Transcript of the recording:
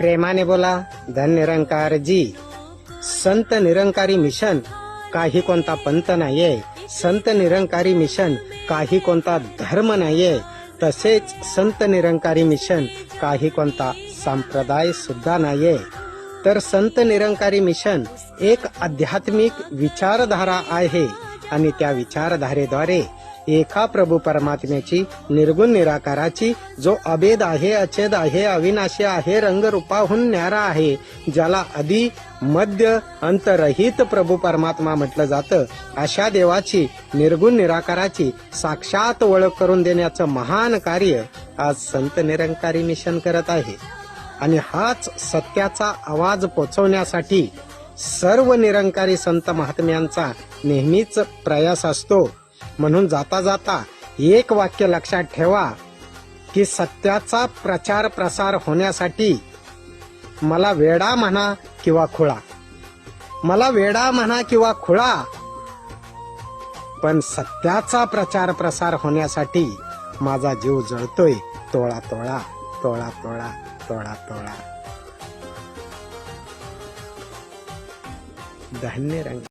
प्रेमाने बोला, धन निरंकार जी. संत निरंकारी मिशन काही कोणता पंथ नाहीये. संत निरंकारी मिशन काही कोणता धर्म नाहीये. तसेच संत निरंकारी मिशन काही कोणता संप्रदाय सुद्धा नाहीये. तर संत निरंकारी मिशन एक आध्यात्मिक विचारधारा आहे आणि त्या विचारधारेद्वारे एका प्रभू परमात्म्याची, निर्गुण निराकाराची, जो अभेद आहे, अछेद आहे, अविनाशी आहे, रंगरूपाहून न्यारा आहे, ज्याला आदी मध्य अंतरहित प्रभू परमात्मा म्हटलं जातं, अशा देवाची, निर्गुण निराकाराची साक्षात ओळख करून देण्याचं महान कार्य आज संत निरंकारी मिशन करत आहे. आणि हाच सत्याचा आवाज पोचवण्यासाठी सर्व निरंकारी संत महात्म्यांचा नेहमीच प्रयास असतो. म्हणून जाता जाता एक वाक्य लक्षात ठेवा की सत्याचा प्रचार प्रसार होण्यासाठी मला वेडा म्हणा किंवा खुळा, मला वेडा म्हणा किंवा खुळा, पण सत्याचा प्रचार प्रसार होण्यासाठी माझा जीव जळतोय तोळा तोळा, तोळा तोळा, तोळा तोळा. धन्य रंग.